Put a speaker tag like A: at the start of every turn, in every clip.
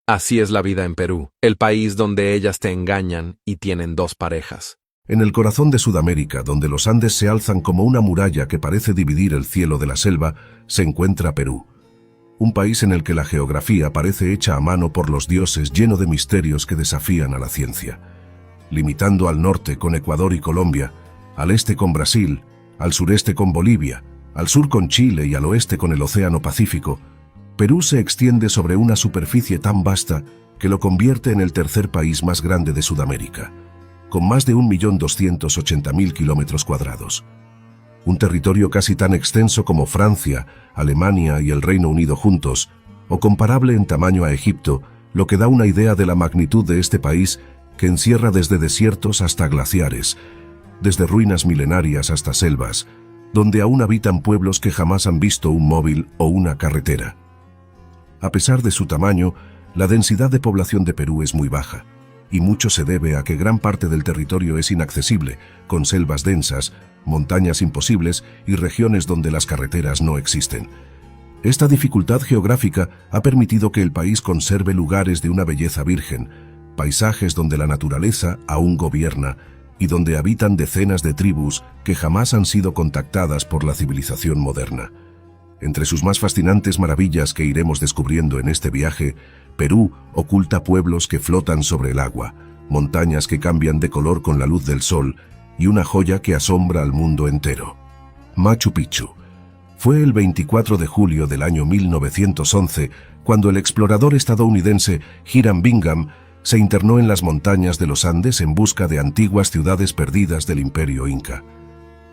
A: Así es la vida en Perú, el país donde ellas te engañan y tienen dos parejas.
B: En el corazón de Sudamérica, donde los Andes se alzan como una muralla que parece dividir el cielo de la selva, se encuentra Perú. Un país en el que la geografía parece hecha a mano por los dioses, lleno de misterios que desafían a la ciencia. Limitando al norte con Ecuador y Colombia, al este con Brasil, al sureste con Bolivia, al sur con Chile y al oeste con el Océano Pacífico, Perú se extiende sobre una superficie tan vasta que lo convierte en el tercer país más grande de Sudamérica, con más de 1.280.000 kilómetros cuadrados. Un territorio casi tan extenso como Francia, Alemania y el Reino Unido juntos, o comparable en tamaño a Egipto, lo que da una idea de la magnitud de este país que encierra desde desiertos hasta glaciares, desde ruinas milenarias hasta selvas, donde aún habitan pueblos que jamás han visto un móvil o una carretera. A pesar de su tamaño, la densidad de población de Perú es muy baja, y mucho se debe a que gran parte del territorio es inaccesible, con selvas densas, montañas imposibles y regiones donde las carreteras no existen. Esta dificultad geográfica ha permitido que el país conserve lugares de una belleza virgen, paisajes donde la naturaleza aún gobierna y donde habitan decenas de tribus que jamás han sido contactadas por la civilización moderna. Entre sus más fascinantes maravillas que iremos descubriendo en este viaje, Perú oculta pueblos que flotan sobre el agua, montañas que cambian de color con la luz del sol y una joya que asombra al mundo entero. Machu Picchu. Fue el 24 de julio del año 1911 cuando el explorador estadounidense Hiram Bingham se internó en las montañas de los Andes en busca de antiguas ciudades perdidas del Imperio Inca.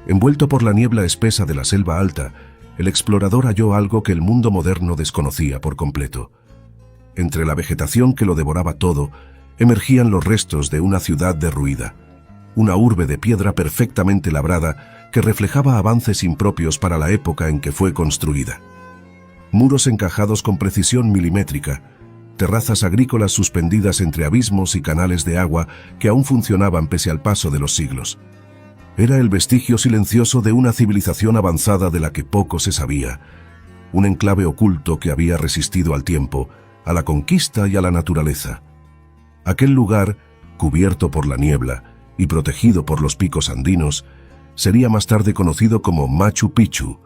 B: Envuelto por la niebla espesa de la selva alta, el explorador halló algo que el mundo moderno desconocía por completo. Entre la vegetación que lo devoraba todo, emergían los restos de una ciudad derruida, una urbe de piedra perfectamente labrada que reflejaba avances impropios para la época en que fue construida. Muros encajados con precisión milimétrica, terrazas agrícolas suspendidas entre abismos y canales de agua que aún funcionaban pese al paso de los siglos. Era el vestigio silencioso de una civilización avanzada de la que poco se sabía, un enclave oculto que había resistido al tiempo, a la conquista y a la naturaleza. Aquel lugar, cubierto por la niebla y protegido por los picos andinos, sería más tarde conocido como Machu Picchu,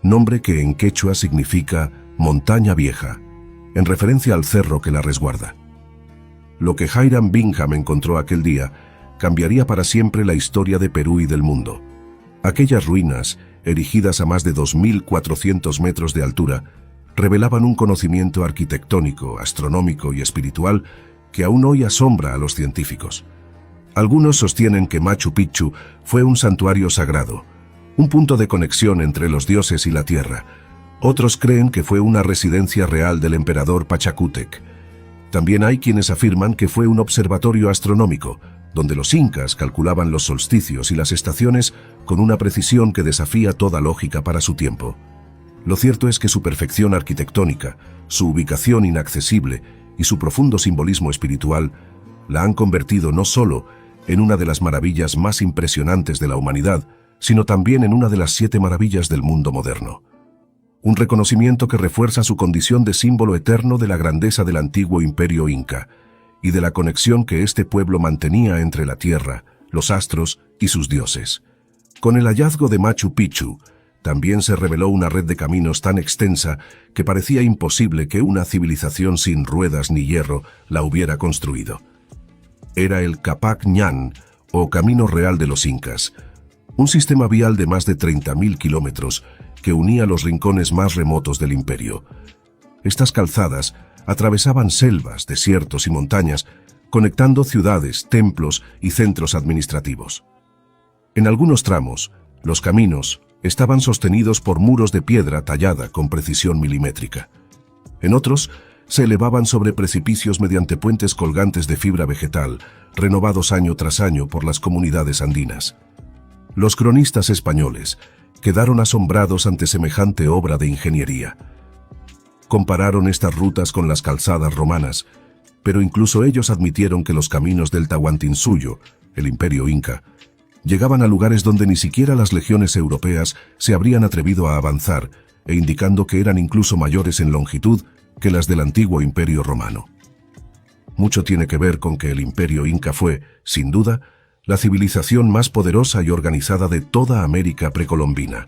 B: nombre que en quechua significa montaña vieja, en referencia al cerro que la resguarda. Lo que Hiram Bingham encontró aquel día cambiaría para siempre la historia de Perú y del mundo. Aquellas ruinas, erigidas a más de 2.400 metros de altura, revelaban un conocimiento arquitectónico, astronómico y espiritual que aún hoy asombra a los científicos. Algunos sostienen que Machu Picchu fue un santuario sagrado, un punto de conexión entre los dioses y la tierra. Otros creen que fue una residencia real del emperador Pachacútec. También hay quienes afirman que fue un observatorio astronómico, donde los incas calculaban los solsticios y las estaciones con una precisión que desafía toda lógica para su tiempo. Lo cierto es que su perfección arquitectónica, su ubicación inaccesible y su profundo simbolismo espiritual la han convertido no solo en una de las maravillas más impresionantes de la humanidad, sino también en una de las 7 maravillas del mundo moderno. Un reconocimiento que refuerza su condición de símbolo eterno de la grandeza del antiguo imperio inca y de la conexión que este pueblo mantenía entre la tierra, los astros y sus dioses. Con el hallazgo de Machu Picchu, también se reveló una red de caminos tan extensa que parecía imposible que una civilización sin ruedas ni hierro la hubiera construido. Era el Capac Ñan, o Camino Real de los Incas, un sistema vial de más de 30.000 kilómetros que unía los rincones más remotos del imperio. Estas calzadas atravesaban selvas, desiertos y montañas, conectando ciudades, templos y centros administrativos. En algunos tramos, los caminos estaban sostenidos por muros de piedra tallada con precisión milimétrica. En otros, se elevaban sobre precipicios mediante puentes colgantes de fibra vegetal, renovados año tras año por las comunidades andinas. Los cronistas españoles quedaron asombrados ante semejante obra de ingeniería. Compararon estas rutas con las calzadas romanas, pero incluso ellos admitieron que los caminos del Tahuantinsuyo, el imperio inca, llegaban a lugares donde ni siquiera las legiones europeas se habrían atrevido a avanzar, e indicando que eran incluso mayores en longitud que las del antiguo imperio romano. mucho tiene que ver con que el Imperio Inca fue, sin duda, la civilización más poderosa y organizada de toda América precolombina.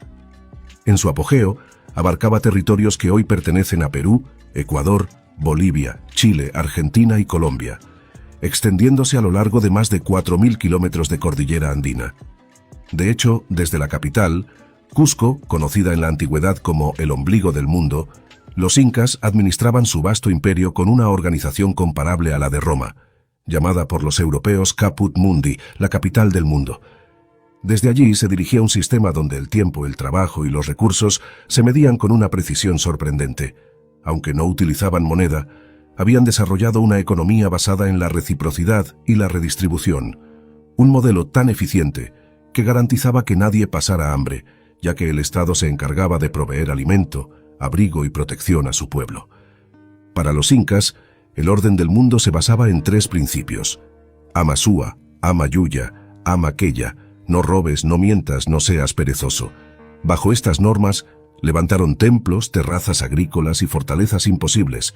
B: En su apogeo, abarcaba territorios que hoy pertenecen a Perú, Ecuador, Bolivia, Chile, Argentina y Colombia, extendiéndose a lo largo de más de 4.000 kilómetros de cordillera andina. De hecho, desde la capital, Cusco, conocida en la antigüedad como el ombligo del mundo, los incas administraban su vasto imperio con una organización comparable a la de Roma, llamada por los europeos Caput Mundi, la capital del mundo. Desde allí se dirigía un sistema donde el tiempo, el trabajo y los recursos se medían con una precisión sorprendente. Aunque no utilizaban moneda, habían desarrollado una economía basada en la reciprocidad y la redistribución, un modelo tan eficiente que garantizaba que nadie pasara hambre, ya que el Estado se encargaba de proveer alimento, abrigo y protección a su pueblo. Para los incas, el orden del mundo se basaba en 3 principios: ama sua, ama yuya, ama aquella, no robes, no mientas, no seas perezoso. Bajo estas normas, levantaron templos, terrazas agrícolas y fortalezas imposibles,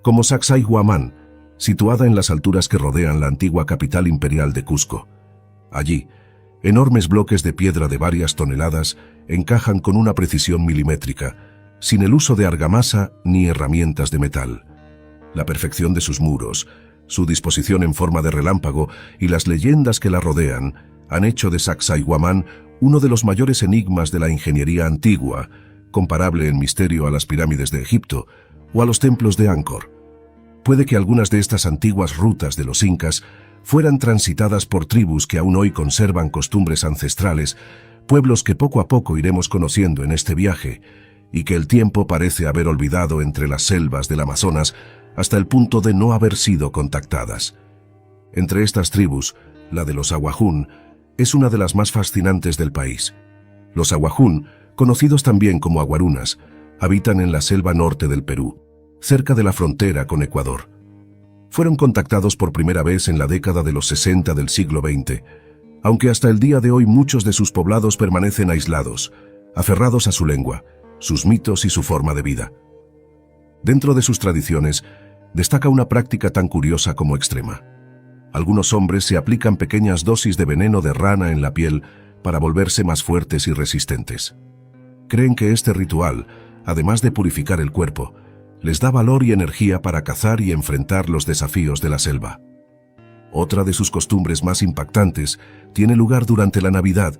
B: como Sacsayhuamán, situada en las alturas que rodean la antigua capital imperial de Cusco. Allí, enormes bloques de piedra de varias toneladas encajan con una precisión milimétrica, sin el uso de argamasa ni herramientas de metal. La perfección de sus muros, su disposición en forma de relámpago y las leyendas que la rodean han hecho de Sacsayhuamán uno de los mayores enigmas de la ingeniería antigua, comparable en misterio a las pirámides de Egipto o a los templos de Angkor. Puede que algunas de estas antiguas rutas de los incas fueran transitadas por tribus que aún hoy conservan costumbres ancestrales, pueblos que poco a poco iremos conociendo en este viaje, y que el tiempo parece haber olvidado entre las selvas del Amazonas hasta el punto de no haber sido contactadas. Entre estas tribus, la de los Awajún es una de las más fascinantes del país. Los Awajún, conocidos también como aguarunas, habitan en la selva norte del Perú, cerca de la frontera con Ecuador. Fueron contactados por primera vez en la década de los 60 del siglo XX, aunque hasta el día de hoy muchos de sus poblados permanecen aislados, aferrados a su lengua, sus mitos y su forma de vida. Dentro de sus tradiciones, destaca una práctica tan curiosa como extrema. Algunos hombres se aplican pequeñas dosis de veneno de rana en la piel para volverse más fuertes y resistentes. Creen que este ritual, además de purificar el cuerpo, les da valor y energía para cazar y enfrentar los desafíos de la selva. Otra de sus costumbres más impactantes tiene lugar durante la Navidad,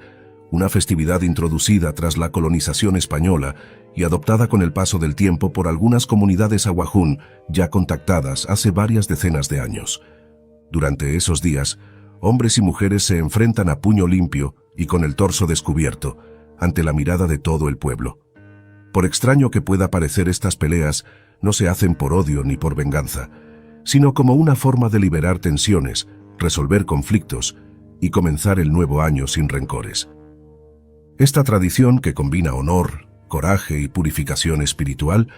B: una festividad introducida tras la colonización española y adoptada con el paso del tiempo por algunas comunidades awajún ya contactadas hace varias decenas de años. Durante esos días, hombres y mujeres se enfrentan a puño limpio y con el torso descubierto, ante la mirada de todo el pueblo. Por extraño que pueda parecer, estas peleas no se hacen por odio ni por venganza, sino como una forma de liberar tensiones, resolver conflictos y comenzar el nuevo año sin rencores. Esta tradición, que combina honor, coraje y purificación espiritual,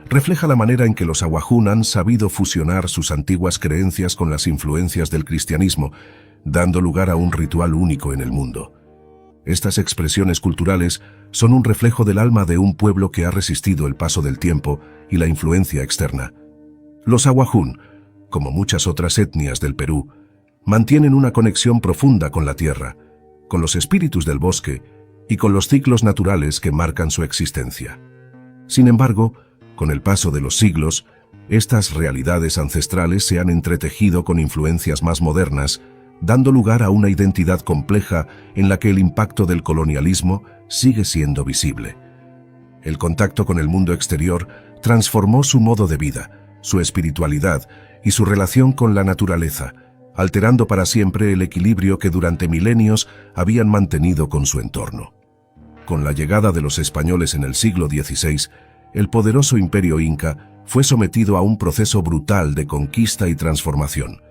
B: refleja la manera en que los awajún han sabido fusionar sus antiguas creencias con las influencias del cristianismo, dando lugar a un ritual único en el mundo. Estas expresiones culturales son un reflejo del alma de un pueblo que ha resistido el paso del tiempo y la influencia externa. Los awajún, como muchas otras etnias del Perú, mantienen una conexión profunda con la tierra, con los espíritus del bosque y con los ciclos naturales que marcan su existencia. Sin embargo, con el paso de los siglos, estas realidades ancestrales se han entretejido con influencias más modernas, dando lugar a una identidad compleja en la que el impacto del colonialismo sigue siendo visible. El contacto con el mundo exterior transformó su modo de vida, su espiritualidad y su relación con la naturaleza, alterando para siempre el equilibrio que durante milenios habían mantenido con su entorno. Con la llegada de los españoles en el siglo XVI, el poderoso imperio inca fue sometido a un proceso brutal de conquista y transformación.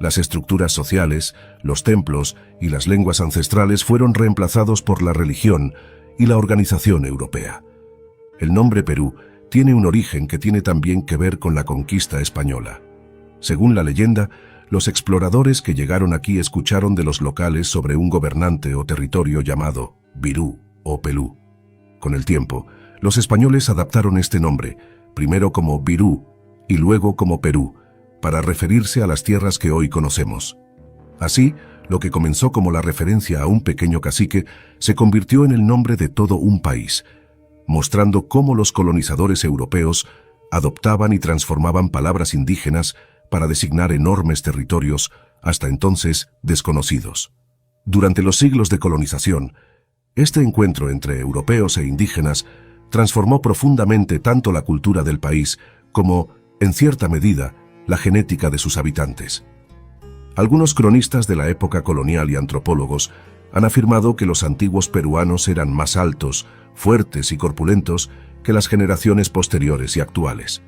B: Las estructuras sociales, los templos y las lenguas ancestrales fueron reemplazados por la religión y la organización europea. El nombre Perú tiene un origen que tiene también que ver con la conquista española. Según la leyenda, los exploradores que llegaron aquí escucharon de los locales sobre un gobernante o territorio llamado Virú o Pelú. Con el tiempo, los españoles adaptaron este nombre, primero como Virú y luego como Perú, para referirse a las tierras que hoy conocemos. Así, lo que comenzó como la referencia a un pequeño cacique se convirtió en el nombre de todo un país, mostrando cómo los colonizadores europeos adoptaban y transformaban palabras indígenas para designar enormes territorios, hasta entonces desconocidos. Durante los siglos de colonización, este encuentro entre europeos e indígenas transformó profundamente tanto la cultura del país como, en cierta medida, la genética de sus habitantes. Algunos cronistas de la época colonial y antropólogos han afirmado que los antiguos peruanos eran más altos, fuertes y corpulentos que las generaciones posteriores y actuales.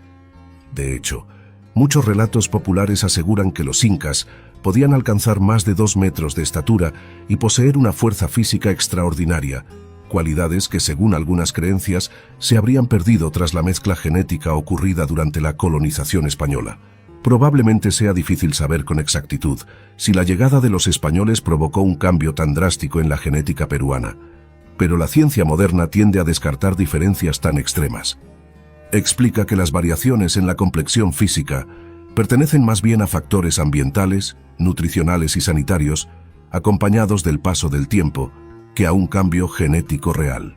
B: De hecho, muchos relatos populares aseguran que los incas podían alcanzar más de 2 metros de estatura y poseer una fuerza física extraordinaria, cualidades que, según algunas creencias, se habrían perdido tras la mezcla genética ocurrida durante la colonización española. Probablemente sea difícil saber con exactitud si la llegada de los españoles provocó un cambio tan drástico en la genética peruana, pero la ciencia moderna tiende a descartar diferencias tan extremas. Explica que las variaciones en la complexión física pertenecen más bien a factores ambientales, nutricionales y sanitarios, acompañados del paso del tiempo, que a un cambio genético real.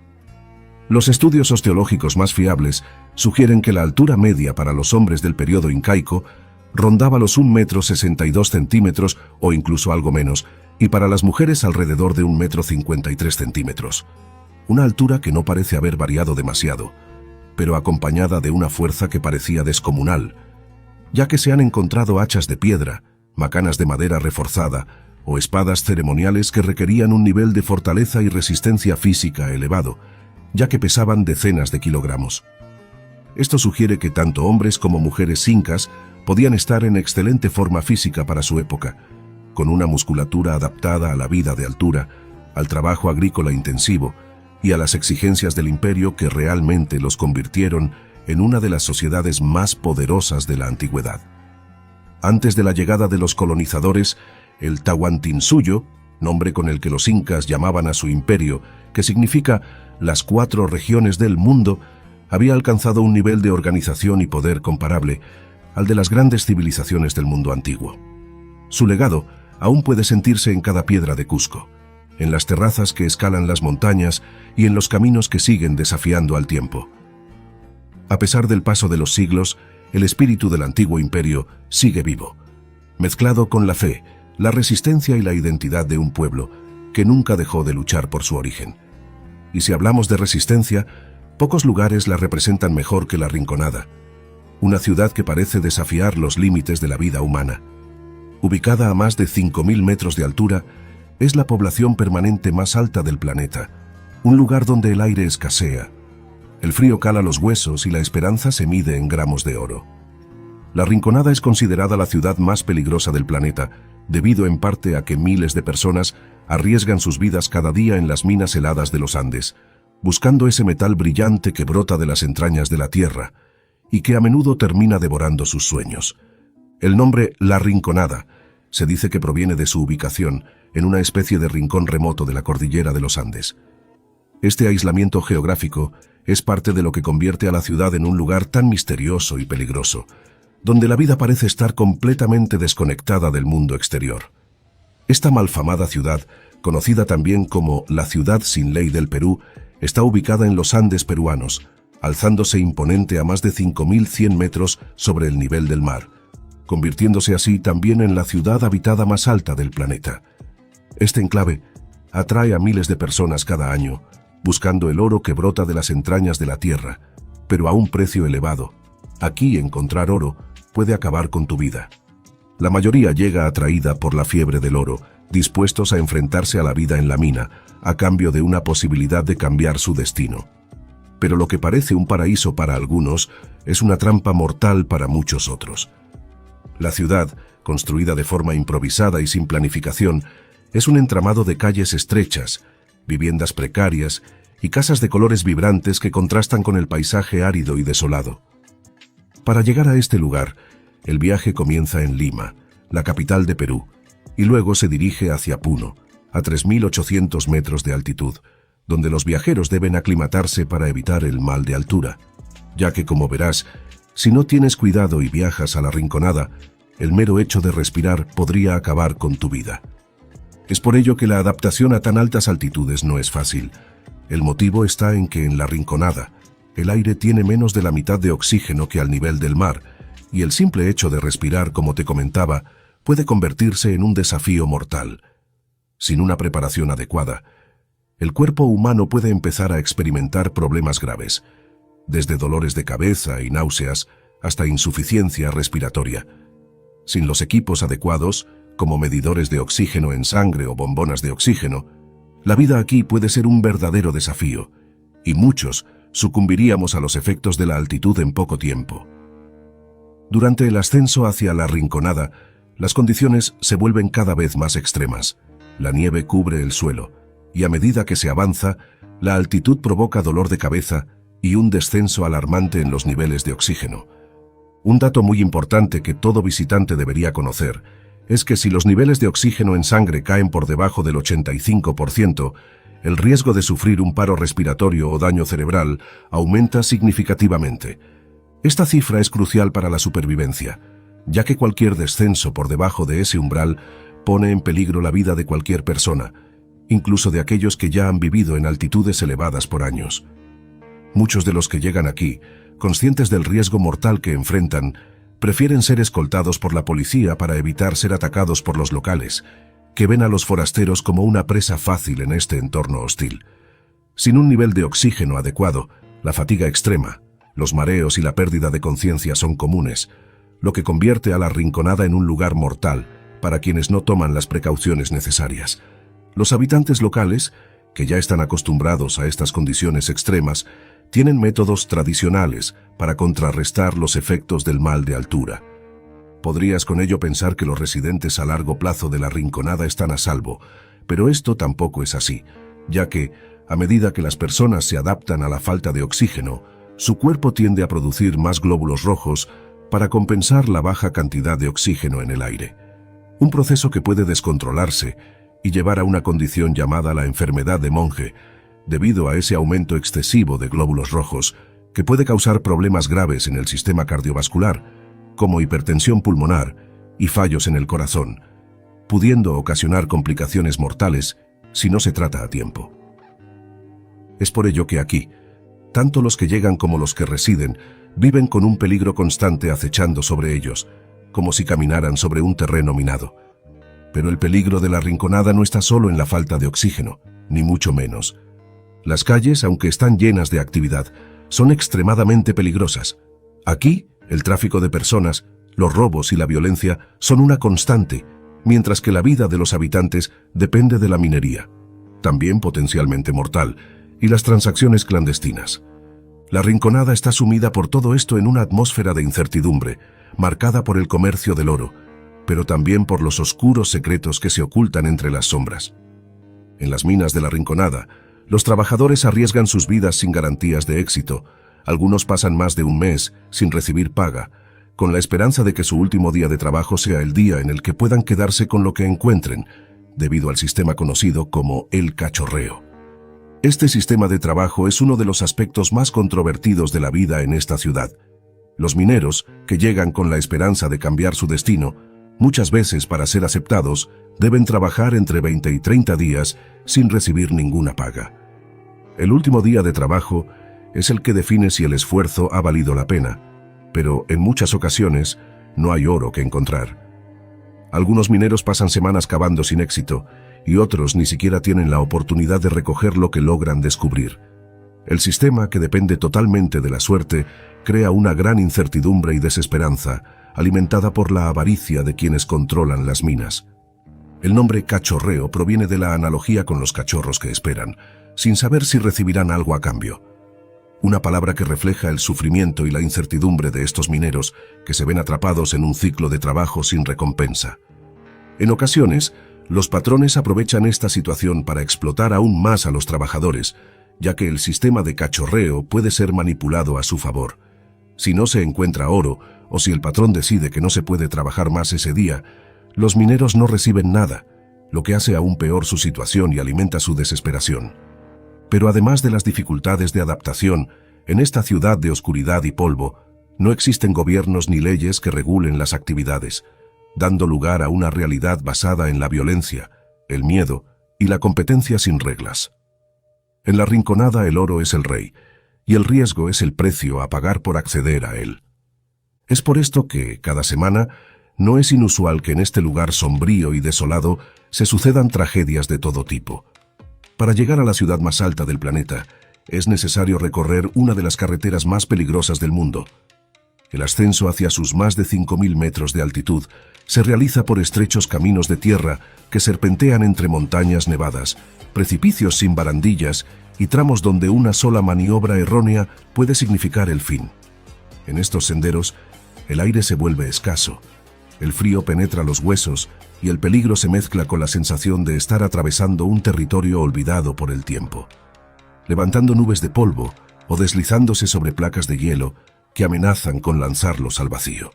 B: Los estudios osteológicos más fiables sugieren que la altura media para los hombres del periodo incaico rondaba los 1,62 m o incluso algo menos, y para las mujeres alrededor de 1,53 m. Una altura que no parece haber variado demasiado, pero acompañada de una fuerza que parecía descomunal, ya que se han encontrado hachas de piedra, macanas de madera reforzada o espadas ceremoniales que requerían un nivel de fortaleza y resistencia física elevado, ya que pesaban decenas de kilogramos. Esto sugiere que tanto hombres como mujeres incas podían estar en excelente forma física para su época, con una musculatura adaptada a la vida de altura, al trabajo agrícola intensivo y a las exigencias del imperio que realmente los convirtieron en una de las sociedades más poderosas de la antigüedad. Antes de la llegada de los colonizadores, el Tahuantinsuyo, nombre con el que los incas llamaban a su imperio, que significa las 4 regiones del mundo, había alcanzado un nivel de organización y poder comparable al de las grandes civilizaciones del mundo antiguo. Su legado aún puede sentirse en cada piedra de Cusco, en las terrazas que escalan las montañas y en los caminos que siguen desafiando al tiempo. A pesar del paso de los siglos, el espíritu del antiguo imperio sigue vivo, mezclado con la fe, la resistencia y la identidad de un pueblo que nunca dejó de luchar por su origen. Y si hablamos de resistencia, pocos lugares la representan mejor que La Rinconada, una ciudad que parece desafiar los límites de la vida humana. Ubicada a más de 5.000 metros de altura, es la población permanente más alta del planeta, un lugar donde el aire escasea, el frío cala los huesos y la esperanza se mide en gramos de oro. La Rinconada es considerada la ciudad más peligrosa del planeta, debido en parte a que miles de personas arriesgan sus vidas cada día en las minas heladas de los Andes, buscando ese metal brillante que brota de las entrañas de la tierra y que a menudo termina devorando sus sueños. El nombre La Rinconada se dice que proviene de su ubicación en una especie de rincón remoto de la cordillera de los Andes. Este aislamiento geográfico es parte de lo que convierte a la ciudad en un lugar tan misterioso y peligroso, donde la vida parece estar completamente desconectada del mundo exterior. Esta malfamada ciudad, conocida también como la Ciudad sin Ley del Perú, está ubicada en los Andes peruanos, alzándose imponente a más de 5.100 metros sobre el nivel del mar, convirtiéndose así también en la ciudad habitada más alta del planeta. Este enclave atrae a miles de personas cada año, buscando el oro que brota de las entrañas de la tierra, pero a un precio elevado. Aquí encontrar oro puede acabar con tu vida. La mayoría llega atraída por la fiebre del oro, dispuestos a enfrentarse a la vida en la mina, a cambio de una posibilidad de cambiar su destino. Pero lo que parece un paraíso para algunos es una trampa mortal para muchos otros. La ciudad, construida de forma improvisada y sin planificación, es un entramado de calles estrechas, viviendas precarias y casas de colores vibrantes que contrastan con el paisaje árido y desolado. Para llegar a este lugar, el viaje comienza en Lima, la capital de Perú, y luego se dirige hacia Puno, a 3.800 metros de altitud, donde los viajeros deben aclimatarse para evitar el mal de altura, ya que, como verás, si no tienes cuidado y viajas a La Rinconada, el mero hecho de respirar podría acabar con tu vida. Es por ello que la adaptación a tan altas altitudes no es fácil. El motivo está en que en la Rinconada, el aire tiene menos de la mitad de oxígeno que al nivel del mar, y el simple hecho de respirar, como te comentaba, puede convertirse en un desafío mortal. Sin una preparación adecuada, el cuerpo humano puede empezar a experimentar problemas graves, desde dolores de cabeza y náuseas hasta insuficiencia respiratoria. Sin los equipos adecuados, como medidores de oxígeno en sangre o bombonas de oxígeno, la vida aquí puede ser un verdadero desafío, y muchos sucumbiríamos a los efectos de la altitud en poco tiempo. Durante el ascenso hacia la Rinconada, las condiciones se vuelven cada vez más extremas. La nieve cubre el suelo, y a medida que se avanza, la altitud provoca dolor de cabeza y un descenso alarmante en los niveles de oxígeno. Un dato muy importante que todo visitante debería conocer es que si los niveles de oxígeno en sangre caen por debajo del 85%, el riesgo de sufrir un paro respiratorio o daño cerebral aumenta significativamente. Esta cifra es crucial para la supervivencia, ya que cualquier descenso por debajo de ese umbral pone en peligro la vida de cualquier persona, incluso de aquellos que ya han vivido en altitudes elevadas por años. Muchos de los que llegan aquí, conscientes del riesgo mortal que enfrentan, prefieren ser escoltados por la policía para evitar ser atacados por los locales, que ven a los forasteros como una presa fácil en este entorno hostil. Sin un nivel de oxígeno adecuado, la fatiga extrema, los mareos y la pérdida de conciencia son comunes, lo que convierte a la Rinconada en un lugar mortal para quienes no toman las precauciones necesarias. Los habitantes locales, que ya están acostumbrados a estas condiciones extremas, tienen métodos tradicionales para contrarrestar los efectos del mal de altura. Podrías con ello pensar que los residentes a largo plazo de la Rinconada están a salvo, pero esto tampoco es así, ya que, a medida que las personas se adaptan a la falta de oxígeno, su cuerpo tiende a producir más glóbulos rojos para compensar la baja cantidad de oxígeno en el aire. Un proceso que puede descontrolarse y llevar a una condición llamada la enfermedad de Monge, debido a ese aumento excesivo de glóbulos rojos que puede causar problemas graves en el sistema cardiovascular, como hipertensión pulmonar y fallos en el corazón, pudiendo ocasionar complicaciones mortales si no se trata a tiempo. Es por ello que aquí, tanto los que llegan como los que residen viven con un peligro constante acechando sobre ellos, como si caminaran sobre un terreno minado. Pero el peligro de la Rinconada no está solo en la falta de oxígeno, ni mucho menos. Las calles, aunque están llenas de actividad, son extremadamente peligrosas. Aquí, el tráfico de personas, los robos y la violencia son una constante, mientras que la vida de los habitantes depende de la minería, también potencialmente mortal, y las transacciones clandestinas. La Rinconada está sumida por todo esto en una atmósfera de incertidumbre, marcada por el comercio del oro, pero también por los oscuros secretos que se ocultan entre las sombras. En las minas de la Rinconada, los trabajadores arriesgan sus vidas sin garantías de éxito. Algunos pasan más de un mes sin recibir paga, con la esperanza de que su último día de trabajo sea el día en el que puedan quedarse con lo que encuentren, debido al sistema conocido como el cachorreo. Este sistema de trabajo es uno de los aspectos más controvertidos de la vida en esta ciudad. Los mineros, que llegan con la esperanza de cambiar su destino, muchas veces para ser aceptados, deben trabajar entre 20 y 30 días sin recibir ninguna paga. El último día de trabajo es el que define si el esfuerzo ha valido la pena, pero en muchas ocasiones no hay oro que encontrar. Algunos mineros pasan semanas cavando sin éxito y otros ni siquiera tienen la oportunidad de recoger lo que logran descubrir. El sistema, que depende totalmente de la suerte, crea una gran incertidumbre y desesperanza, alimentada por la avaricia de quienes controlan las minas. El nombre cachorreo proviene de la analogía con los cachorros que esperan, sin saber si recibirán algo a cambio. Una palabra que refleja el sufrimiento y la incertidumbre de estos mineros que se ven atrapados en un ciclo de trabajo sin recompensa. En ocasiones, los patrones aprovechan esta situación para explotar aún más a los trabajadores, ya que el sistema de cachorreo puede ser manipulado a su favor. Si no se encuentra oro, o si el patrón decide que no se puede trabajar más ese día, los mineros no reciben nada, lo que hace aún peor su situación y alimenta su desesperación. Pero además de las dificultades de adaptación, en esta ciudad de oscuridad y polvo, no existen gobiernos ni leyes que regulen las actividades. dando lugar a una realidad basada en la violencia, el miedo y la competencia sin reglas. En la Rinconada el oro es el rey, y el riesgo es el precio a pagar por acceder a él. Es por esto que, cada semana, no es inusual que en este lugar sombrío y desolado se sucedan tragedias de todo tipo. Para llegar a la ciudad más alta del planeta, es necesario recorrer una de las carreteras más peligrosas del mundo. El ascenso hacia sus más de 5.000 metros de altitud se realiza por estrechos caminos de tierra que serpentean entre montañas nevadas, precipicios sin barandillas y tramos donde una sola maniobra errónea puede significar el fin. En estos senderos, el aire se vuelve escaso, el frío penetra los huesos y el peligro se mezcla con la sensación de estar atravesando un territorio olvidado por el tiempo, levantando nubes de polvo o deslizándose sobre placas de hielo que amenazan con lanzarlos al vacío.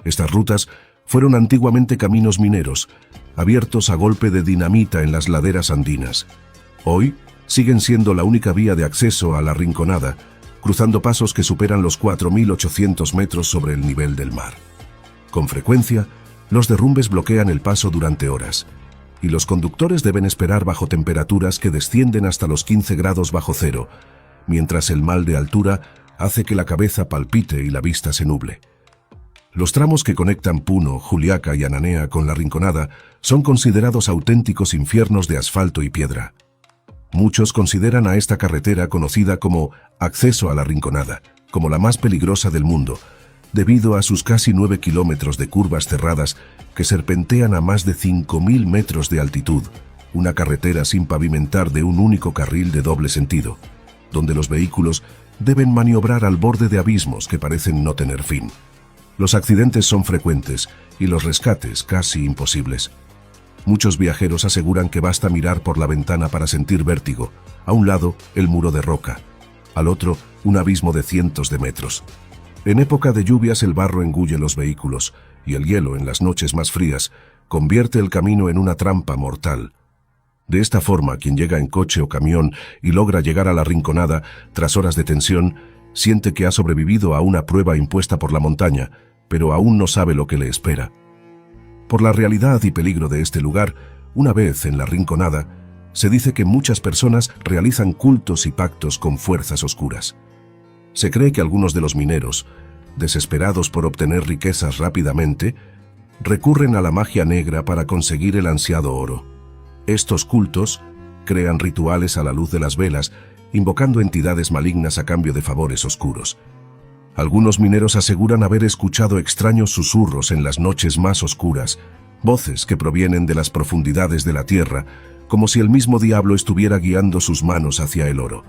B: Estas rutas fueron antiguamente caminos mineros, abiertos a golpe de dinamita en las laderas andinas. Hoy siguen siendo la única vía de acceso a la Rinconada, cruzando pasos que superan los 4.800 metros sobre el nivel del mar. Con frecuencia, los derrumbes bloquean el paso durante horas, y los conductores deben esperar bajo temperaturas que descienden hasta los 15 grados bajo cero, mientras el mal de altura hace que la cabeza palpite y la vista se nuble. Los tramos que conectan Puno, Juliaca y Ananea con la Rinconada son considerados auténticos infiernos de asfalto y piedra. Muchos consideran a esta carretera conocida como Acceso a la Rinconada como la más peligrosa del mundo, debido a sus casi 9 kilómetros de curvas cerradas que serpentean a más de 5.000 metros de altitud, una carretera sin pavimentar de un único carril de doble sentido, donde los vehículos deben maniobrar al borde de abismos que parecen no tener fin. Los accidentes son frecuentes y los rescates casi imposibles. Muchos viajeros aseguran que basta mirar por la ventana para sentir vértigo. A un lado, el muro de roca. Al otro, un abismo de cientos de metros. En época de lluvias el barro engulle los vehículos y el hielo en las noches más frías convierte el camino en una trampa mortal. De esta forma, quien llega en coche o camión y logra llegar a la Rinconada tras horas de tensión, siente que ha sobrevivido a una prueba impuesta por la montaña, pero aún no sabe lo que le espera. Por la realidad y peligro de este lugar, una vez en la Rinconada, se dice que muchas personas realizan cultos y pactos con fuerzas oscuras. Se cree que algunos de los mineros, desesperados por obtener riquezas rápidamente, recurren a la magia negra para conseguir el ansiado oro. Estos cultos crean rituales a la luz de las velas, invocando entidades malignas a cambio de favores oscuros. Algunos mineros aseguran haber escuchado extraños susurros en las noches más oscuras, voces que provienen de las profundidades de la tierra, como si el mismo diablo estuviera guiando sus manos hacia el oro.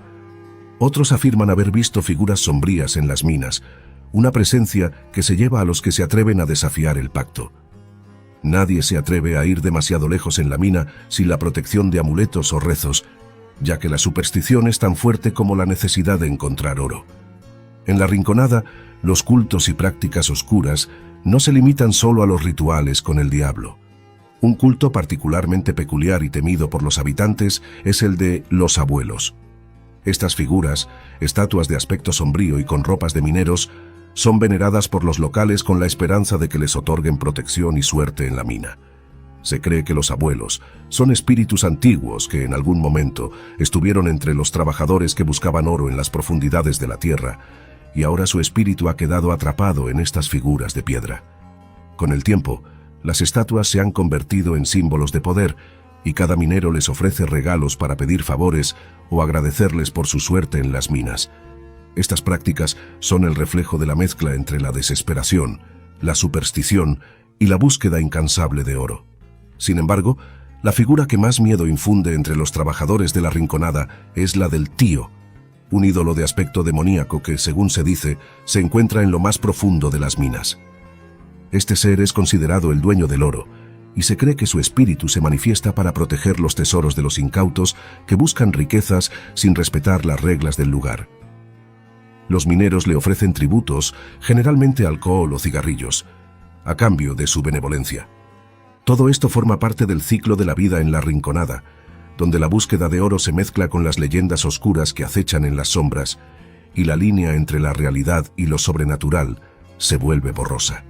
B: Otros afirman haber visto figuras sombrías en las minas, una presencia que se lleva a los que se atreven a desafiar el pacto. Nadie se atreve a ir demasiado lejos en la mina sin la protección de amuletos o rezos, ya que la superstición es tan fuerte como la necesidad de encontrar oro. En la Rinconada, los cultos y prácticas oscuras no se limitan solo a los rituales con el diablo. Un culto particularmente peculiar y temido por los habitantes es el de los abuelos. Estas figuras, estatuas de aspecto sombrío y con ropas de mineros, son veneradas por los locales con la esperanza de que les otorguen protección y suerte en la mina. Se cree que los abuelos son espíritus antiguos que en algún momento estuvieron entre los trabajadores que buscaban oro en las profundidades de la tierra, y ahora su espíritu ha quedado atrapado en estas figuras de piedra. Con el tiempo, las estatuas se han convertido en símbolos de poder, y cada minero les ofrece regalos para pedir favores o agradecerles por su suerte en las minas. Estas prácticas son el reflejo de la mezcla entre la desesperación, la superstición y la búsqueda incansable de oro. Sin embargo, la figura que más miedo infunde entre los trabajadores de la Rinconada es la del tío, un ídolo de aspecto demoníaco que, según se dice, se encuentra en lo más profundo de las minas. Este ser es considerado el dueño del oro, y se cree que su espíritu se manifiesta para proteger los tesoros de los incautos que buscan riquezas sin respetar las reglas del lugar. Los mineros le ofrecen tributos, generalmente alcohol o cigarrillos, a cambio de su benevolencia. Todo esto forma parte del ciclo de la vida en la Rinconada, donde la búsqueda de oro se mezcla con las leyendas oscuras que acechan en las sombras, y la línea entre la realidad y lo sobrenatural se vuelve borrosa.